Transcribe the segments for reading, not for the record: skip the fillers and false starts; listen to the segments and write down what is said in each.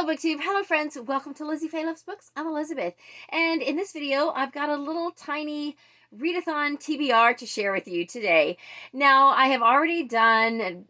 Hello BookTube, hello friends, welcome to Lizzie Faye Loves Books. I'm Elizabeth, and in this video I've got a little tiny readathon TBR to share with you today. Now I have already done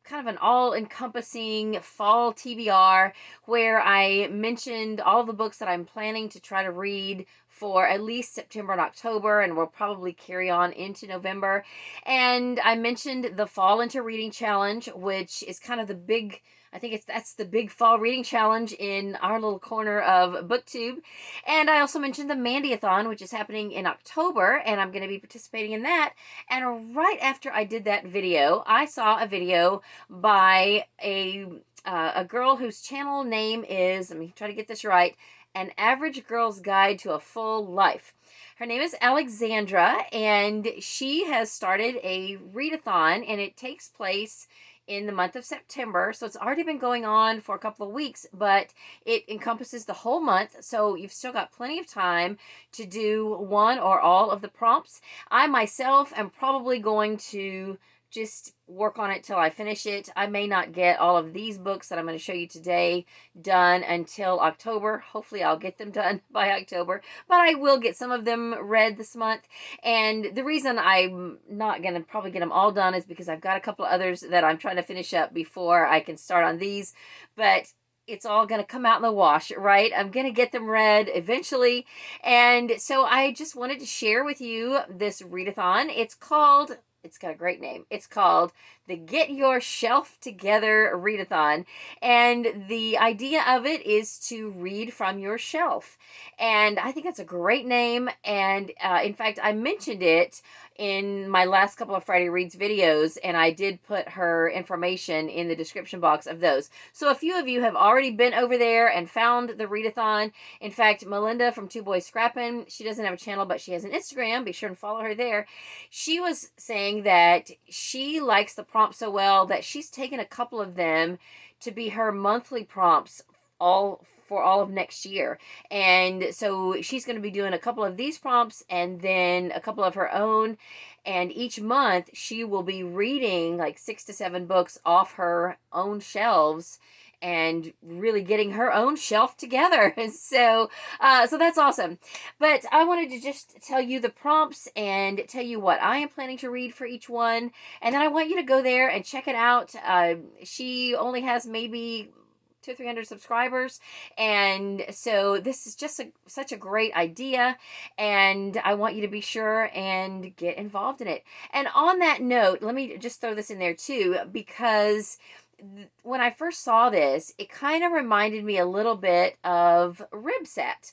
kind of an all-encompassing fall TBR where I mentioned all the books that I'm planning to try to read for at least September and October, and we'll probably carry on into November. And I mentioned the Fall Into Reading Challenge, which is kind of the big, I think that's the big fall reading challenge in our little corner of BookTube. And I also mentioned the Mandathon, which is happening in October, and I'm going to be participating in that. And right after I did that video, I saw a video by a girl whose channel name is, let me try to get this right, An Average Girl's Guide to a Full Life. Her name is Alexandra, and she has started a readathon, and it takes place in the month of September. So it's already been going on for a couple of weeks, but it encompasses the whole month. So you've still got plenty of time to do one or all of the prompts. I myself am probably going to just work on it till I finish it. I may not get all of these books that I'm going to show you today done until October. Hopefully I'll get them done by October, but I will get some of them read this month. And the reason I'm not going to probably get them all done is because I've got a couple of others that I'm trying to finish up before I can start on these, but it's all going to come out in the wash, right? I'm going to get them read eventually. And so I just wanted to share with you this readathon. It's got a great name. It's called the Get Your Shelf Together Readathon. And the idea of it is to read from your shelf. And I think that's a great name. And in fact, I mentioned it in my last couple of Friday Reads videos, and I did put her information in the description box of those. So a few of you have already been over there and found the readathon. In fact, Melinda from Two Boys Scrappin', she doesn't have a channel, but she has an Instagram. Be sure and follow her there. She was saying that she likes the prompts so well that she's taken a couple of them to be her monthly prompts for all of next year. And so she's going to be doing a couple of these prompts and then a couple of her own. And each month she will be reading like 6 to 7 books off her own shelves and really getting her own shelf together. So that's awesome. But I wanted to just tell you the prompts and tell you what I am planning to read for each one. And then I want you to go there and check it out. She only has maybe 200 or 300 subscribers, and so this is just such a great idea, and I want you to be sure and get involved in it. And on that note, let me just throw this in there too, because when I first saw this, it kind of reminded me a little bit of Ribsat.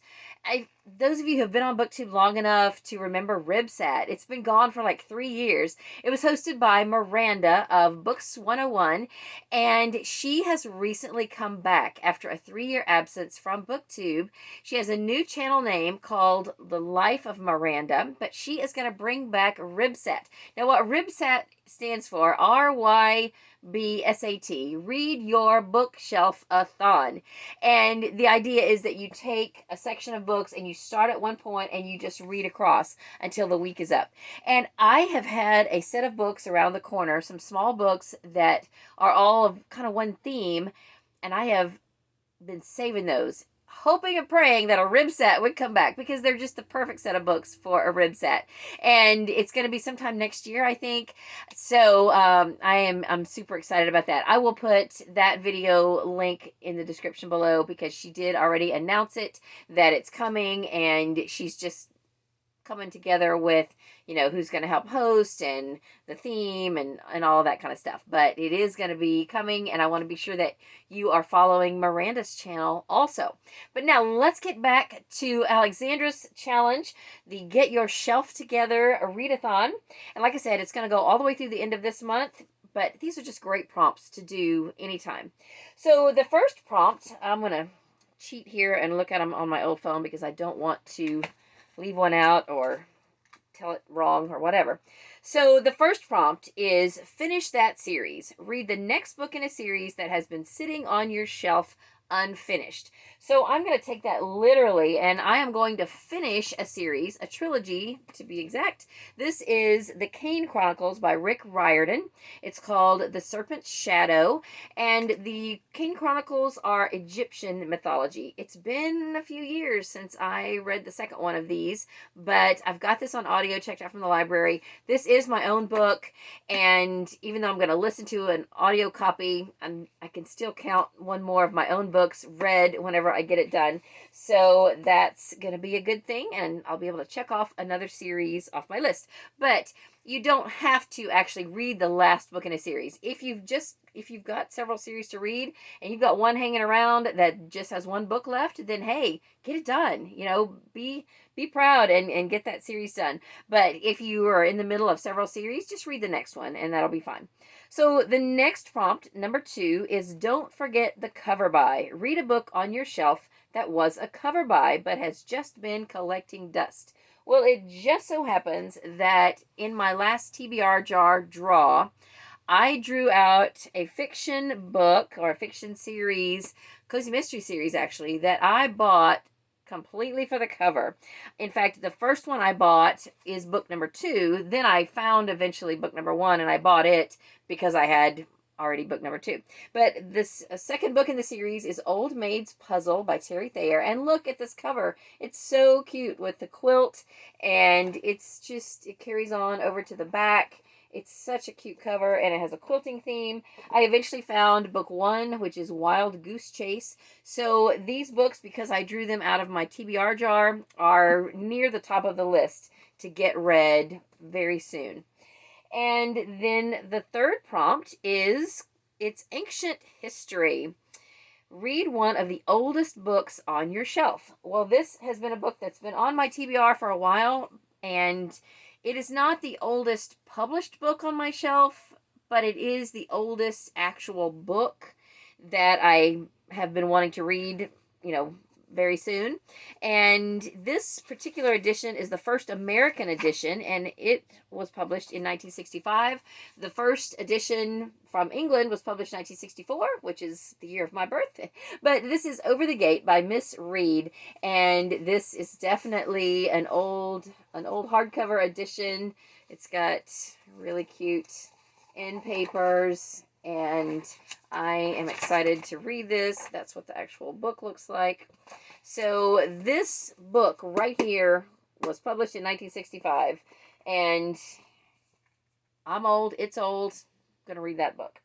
Those of you who have been on BookTube long enough to remember Ribsat, it's been gone for like 3 years. It was hosted by Miranda of Books 101, and she has recently come back after a 3-year absence from BookTube. She has a new channel name called The Life of Miranda, but she is going to bring back Ribsat. Now, what Ribsat stands for, RYBSAT, Read Your Bookshelf-a-thon. And the idea is that you take a section of books and you start at one point and you just read across until the week is up. And I have had a set of books around the corner, some small books that are all of kind of one theme, and I have been saving those, hoping and praying that a Ribsat would come back, because they're just the perfect set of books for a Ribsat. And it's going to be sometime next year, I think. So I'm super excited about that. I will put that video link in the description below, because she did already announce it, that it's coming, and she's just coming together with, you know, who's going to help host and the theme and all that kind of stuff. But it is going to be coming, and I want to be sure that you are following Miranda's channel also. But now let's get back to Alexandra's challenge, the Get Your Shelf Together Readathon. And like I said, it's going to go all the way through the end of this month, but these are just great prompts to do anytime. So the first prompt, I'm going to cheat here and look at them on my old phone, because I don't want to leave one out or tell it wrong or whatever. So the first prompt is finish that series. Read the next book in a series that has been sitting on your shelf unfinished. So I'm going to take that literally, and I am going to finish a series, a trilogy to be exact. This is The Kane Chronicles by Riordan. It's called The Serpent's Shadow, and the Kane Chronicles are Egyptian mythology. It's been a few years since I read the second one of these, but I've got this on audio, checked out from the library. This is my own book, and even though I'm going to listen to an audio copy, I can still count one more of my own books read whenever I get it done. So that's going to be a good thing, and I'll be able to check off another series off my list. But you don't have to actually read the last book in a series. If you've got several series to read and you've got one hanging around that just has one book left, then hey, get it done. You know, be proud and get that series done. But if you are in the middle of several series, just read the next one and that'll be fine. So the next prompt, number 2, is don't forget the cover by. Read a book on your shelf that was a cover by but has just been collecting dust. Well, it just so happens that in my last TBR jar draw, I drew out a fiction book or a fiction series, cozy mystery series actually, that I bought completely for the cover. In fact, the first one I bought is book number 2. Then I found eventually book number 1 and I bought it because I had already book number 2. But this second book in the series is Old Maid's Puzzle by Terri Thayer. And look at this cover. It's so cute with the quilt, and it's just, it carries on over to the back. It's such a cute cover, and it has a quilting theme. I eventually found book 1, which is Wild Goose Chase. So these books, because I drew them out of my TBR jar, are near the top of the list to get read very soon. And then the third prompt is, it's ancient history. Read one of the oldest books on your shelf. Well, this has been a book that's been on my TBR for a while, and it is not the oldest published book on my shelf, but it is the oldest actual book that I have been wanting to read, very soon. And this particular edition is the first American edition, and it was published in 1965. The first edition from England was published in 1964, which is the year of my birthday. But this is Over the Gate by Miss Reed, and this is definitely an old hardcover edition. It's got really cute end papers, and I am excited to read this. That's what the actual book looks like. So this book right here was published in 1965, and I'm old, it's old, I'm gonna read that book.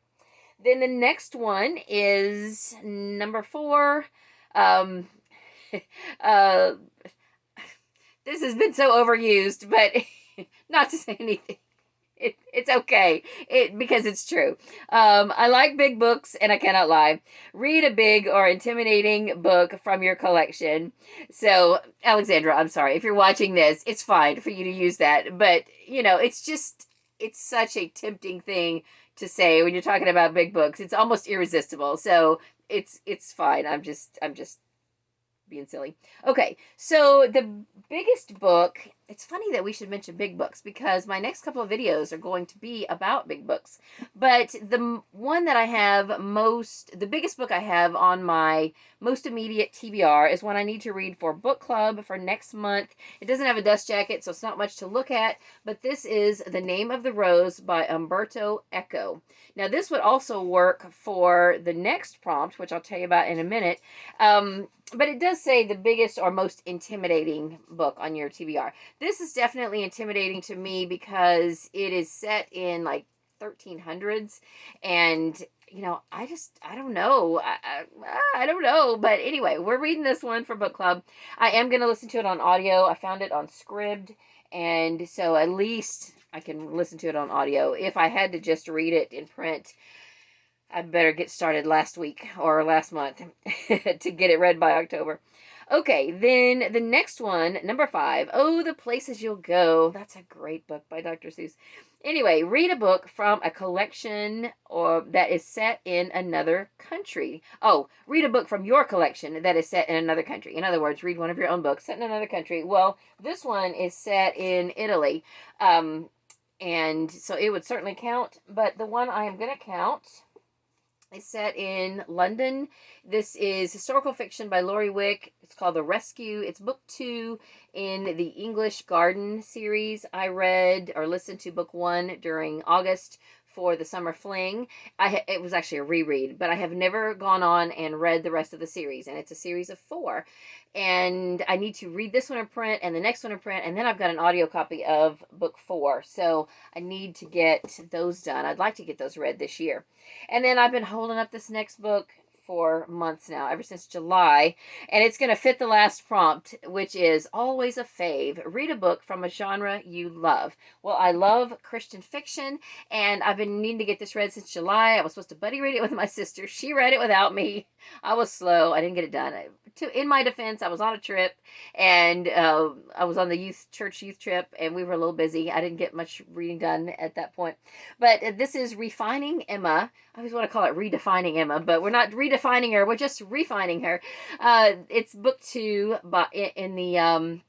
Then the next one is number 4. This has been so overused, but not to say anything. It's okay, because it's true. I like big books, and I cannot lie. Read a big or intimidating book from your collection. So, Alexandra, I'm sorry. If you're watching this, it's fine for you to use that. But, it's such a tempting thing to say when you're talking about big books. It's almost irresistible. So, it's fine. I'm just being silly. Okay, so the biggest book, it's funny that we should mention big books because my next couple of videos are going to be about big books. But the one that I have the biggest book I have on my most immediate TBR is one I need to read for book club for next month. It doesn't have a dust jacket, so it's not much to look at, but this is The Name of the Rose by Umberto Eco. Now, this would also work for the next prompt, which I'll tell you about in a minute. But it does say the biggest or most intimidating book on your TBR. This is definitely intimidating to me because it is set in like 1300s, and I don't know. I don't know. But anyway, we're reading this one for book club. I am going to listen to it on audio. I found it on Scribd, and so at least I can listen to it on audio. If I had to just read it in print, I better get started last week or last month to get it read by October. Okay, then the next one, number 5, Oh, the Places You'll Go. That's a great book by Dr. Seuss. Anyway, read a book from a collection that is set in another country. Oh, read a book from your collection that is set in another country. In other words, read one of your own books set in another country. Well, this one is set in Italy, and so it would certainly count. But the one I am going to count It's set in London. This is historical fiction by Lori Wick. It's called The Rescue. It's book 2 in the English Garden series. I read or listened to book 1 during August for the summer fling. It was actually a reread, but I have never gone on and read the rest of the series, and it's a series of 4. And I need to read this one in print and the next one in print, and then I've got an audio copy of book 4. So I need to get those done. I'd like to get those read this year. And then I've been holding up this next book for months now, ever since July, and it's going to fit the last prompt, which is always a fave. Read a book from a genre you love. Well, I love Christian fiction, and I've been needing to get this read since July. I was supposed to buddy read it with my sister. She read it without me. I was slow. I didn't get it done. In my defense, I was on a trip, and I was on the church youth trip, and we were a little busy. I didn't get much reading done at that point. But this is Refining Emma. I always want to call it Redefining Emma, but we're not redefining her. We're just refining her. It's book 2 in the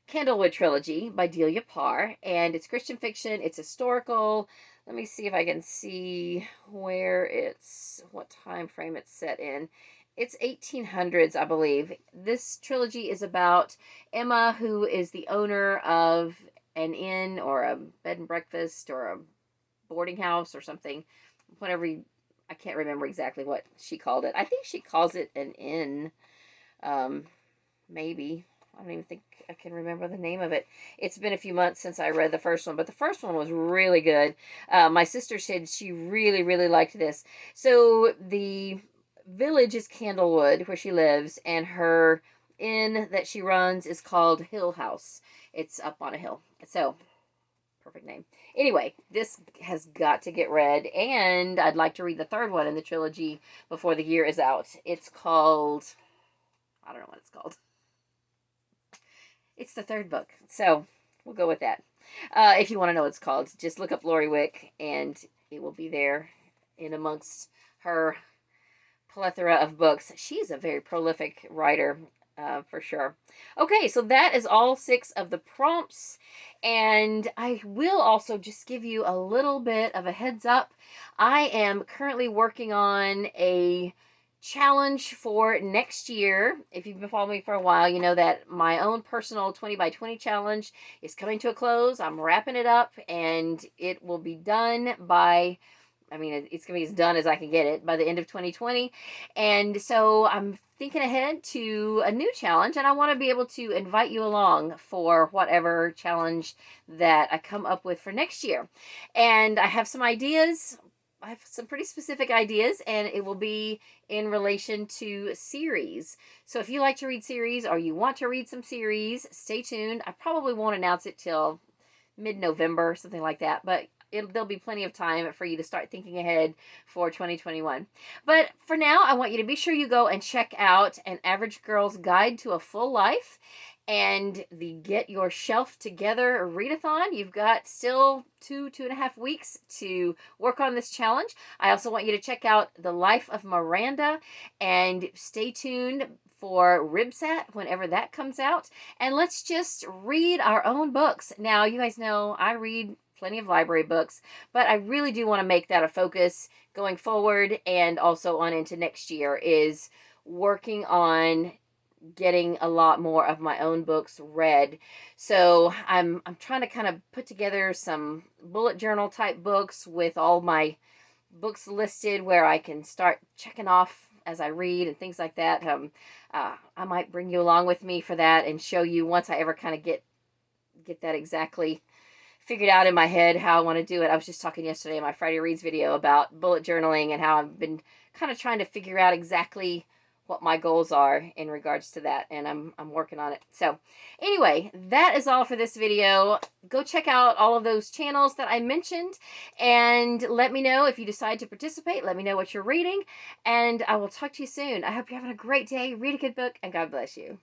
Candlewood trilogy by Delia Parr, and it's Christian fiction. It's historical. Let me see if I can see what time frame it's set in. It's 1800s, I believe. This trilogy is about Emma, who is the owner of an inn or a bed and breakfast or a boarding house or something. Whatever, I can't remember exactly what she called it. I think she calls it an inn. Maybe. I don't even think I can remember the name of it. It's been a few months since I read the first one, but the first one was really good. My sister said she really, really liked this. So the village is Candlewood, where she lives, and her inn that she runs is called Hill House. It's up on a hill. So, perfect name. Anyway, this has got to get read, and I'd like to read the third one in the trilogy before the year is out. It's called, I don't know what it's called. It's the third book, so we'll go with that. If you want to know what it's called, just look up Lori Wick, and it will be there in amongst her plethora of books. She's a very prolific writer, for sure. Okay, so that is all 6 of the prompts, and I will also just give you a little bit of a heads up. I am currently working on a challenge for next year. If you've been following me for a while, you know that my own personal 20 by 20 challenge is coming to a close. I'm wrapping it up, and it will be done by, it's going to be as done as I can get it by the end of 2020. And so I'm thinking ahead to a new challenge, and I want to be able to invite you along for whatever challenge that I come up with for next year. And I have some ideas. I have some pretty specific ideas, and it will be in relation to series. So if you like to read series or you want to read some series, stay tuned. I probably won't announce it till mid-November, something like that, but there'll be plenty of time for you to start thinking ahead for 2021. But for now, I want you to be sure you go and check out An Average Girl's Guide to a Full Life and the Get Your Shelf Together Readathon. You've got still 2.5 weeks to work on this challenge. I also want you to check out The Life of Miranda, and stay tuned for Ribsat whenever that comes out. And let's just read our own books. Now, you guys know I read plenty of library books, but I really do want to make that a focus going forward, and also on into next year, is working on getting a lot more of my own books read. So I'm trying to kind of put together some bullet journal type books with all my books listed where I can start checking off as I read and things like that. I might bring you along with me for that and show you, once I ever kind of get that exactly figured out in my head how I want to do it. I was just talking yesterday in my Friday Reads video about bullet journaling and how I've been kind of trying to figure out exactly what my goals are in regards to that, and I'm working on it. So anyway, that is all for this video. Go check out all of those channels that I mentioned, and let me know if you decide to participate. Let me know what you're reading, and I will talk to you soon. I hope you're having a great day. Read a good book, and God bless you.